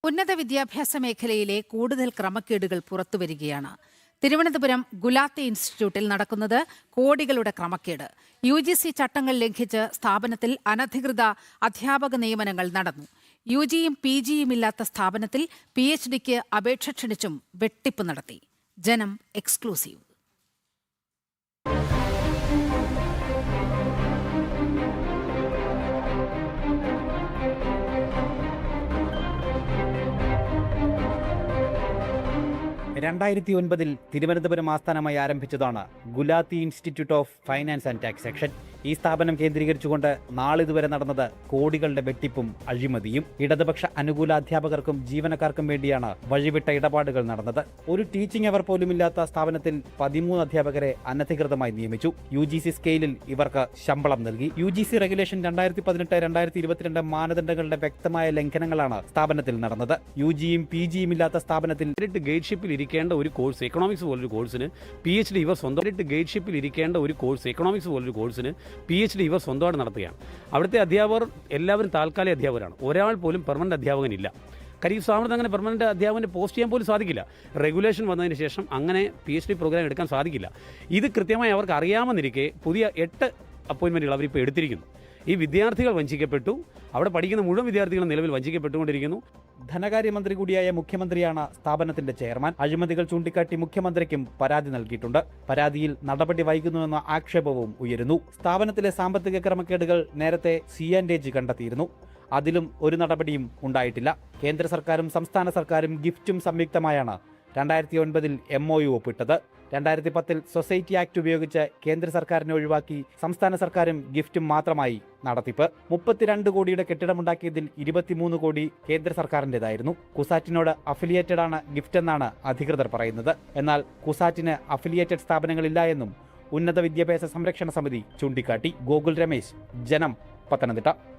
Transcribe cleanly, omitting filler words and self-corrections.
ഉന്നത വിദ്യാഭ്യാസ മേഖലയിലെ കൂടുതൽ ക്രമക്കേടുകൾ പുറത്തുവരികയാണ്. തിരുവനന്തപുരം ഗുലാത്തി ഇൻസ്റ്റിറ്റ്യൂട്ടിൽ നടക്കുന്നത് കോടികളുടെ ക്രമക്കേട്. UGC ചട്ടങ്ങൾ ലംഘിച്ച് സ്ഥാപനത്തിൽ അനധികൃത അധ്യാപക നിയമനങ്ങൾ നടന്നു. UGയും PGയും ഇല്ലാത്ത സ്ഥാപനത്തിൽ PhDക്ക് അപേക്ഷ ക്ഷണിച്ചും വെട്ടിപ്പ് നടത്തി. ജനം എക്സ്ക്ലൂസീവ്. തിരുവനന്തപുരം ആസ്ഥാനമായി ആരംഭിച്ചതാണ് Gulati institute of finance and taxation. ഈ സ്ഥാപനം കേന്ദ്രീകരിച്ചുകൊണ്ട് നാളിതുവരെ നടന്നത് കോടികളുടെ വെട്ടിപ്പും അഴിമതിയും. ഇടതുപക്ഷ അനുകൂല അധ്യാപകർക്കും ജീവനക്കാർക്കും വേണ്ടിയാണ് വഴിവിട്ട ഇടപാടുകൾ നടന്നത്. ഒരു ടീച്ചിങ് അവർ പോലുമില്ലാത്ത സ്ഥാപനത്തിൽ 13 അധ്യാപകരെ അനധികൃതമായി നിയമിച്ചു. UGC സ്കെയിലിൽ ഇവർക്ക് ശമ്പളം നൽകി. UGC റെഗുലേഷൻ 2018-2022 മാനദണ്ഡങ്ങളുടെ വ്യക്തമായ ലംഘനങ്ങളാണ് സ്ഥാപനത്തിൽ നടന്നത്. UGയും PGയും ഇല്ലാത്ത സ്ഥാപനത്തിൽ ഗൈഡ്ഷിപ്പിൽ ഇരിക്കേണ്ട ഒരു കോഴ്സ് എക്കണോമിക്സ് പോലൊരു കോഴ്സിന് PhD ഇവർ സ്വന്തമായിട്ട് ഗൈഡ്ഷിപ്പിൽ ഇരിക്കേണ്ട ഒരു കോഴ്സ് എക്കണോമിക്സ് പോലൊരു കോഴ്സിന് PhD ഇവർ സ്വന്തമായിട്ട് നടത്തുകയാണ്. അവിടുത്തെ അധ്യാപകർ എല്ലാവരും താൽക്കാലിക അധ്യാപകരാണ്. ഒരാൾ പോലും പെർമനന്റ് അധ്യാപകനില്ല. കാര്യം ഈ സ്ഥാപനത്തിൽ അങ്ങനെ പെർമനന്റ് അധ്യാപകനെ പോസ്റ്റ് ചെയ്യാൻ പോലും സാധിക്കില്ല. റെഗുലേഷൻ വന്നതിന് ശേഷം അങ്ങനെ PhD പ്രോഗ്രാം എടുക്കാൻ സാധിക്കില്ല. ഇത് കൃത്യമായി അവർക്ക് അറിയാമെന്നിരിക്കെ പുതിയ 8 അപ്പോയിൻമെൻറ്റുകൾ അവരിപ്പോൾ എടുത്തിരിക്കുന്നു. ഈ വിദ്യാർത്ഥികൾ വഞ്ചിക്കപ്പെട്ടു. അവിടെ പഠിക്കുന്ന മുഴുവൻ വിദ്യാർത്ഥികളും നിലവിൽ വഞ്ചിക്കപ്പെട്ടുകൊണ്ടിരിക്കുന്നു. ധനകാര്യമന്ത്രി കൂടിയായ മുഖ്യമന്ത്രിയാണ് സ്ഥാപനത്തിന്റെ ചെയർമാൻ. അഴിമതികൾ ചൂണ്ടിക്കാട്ടി മുഖ്യമന്ത്രിക്കും പരാതി നൽകിയിട്ടുണ്ട്. പരാതിയിൽ നടപടി വൈകുന്നുവെന്ന ആക്ഷേപവും ഉയരുന്നു. സ്ഥാപനത്തിലെ സാമ്പത്തിക ക്രമക്കേടുകൾ നേരത്തെ C&AG കണ്ടെത്തിയിരുന്നു. അതിലും ഒരു നടപടിയും ഉണ്ടായിട്ടില്ല. കേന്ദ്ര സർക്കാരും സംസ്ഥാന സർക്കാരും ഗിഫ്റ്റും സംയുക്തമായാണ് 2009 MOU ഒപ്പിട്ടത്. 2010 സൊസൈറ്റി ആക്ട് ഉപയോഗിച്ച് കേന്ദ്ര സർക്കാരിനെ ഒഴിവാക്കി സംസ്ഥാന സർക്കാരും ഗിഫ്റ്റും മാത്രമായി നടത്തിപ്പ്. 32 കോടിയുടെ കെട്ടിടമുണ്ടാക്കിയതിൽ 23 കോടി കേന്ദ്ര സർക്കാരിൻ്റെതായിരുന്നു. കുസാറ്റിനോട് അഫിലിയേറ്റഡ് ആണ് ഗിഫ്റ്റ് എന്നാണ് അധികൃതർ പറയുന്നത്. എന്നാൽ കുസാറ്റിന് അഫിലിയേറ്റഡ് സ്ഥാപനങ്ങളില്ല എന്നും ഉന്നത വിദ്യാഭ്യാസ സംരക്ഷണ സമിതി ചൂണ്ടിക്കാട്ടി. ഗോകുൽ രമേശ്, ജനം, പത്തനംതിട്ട.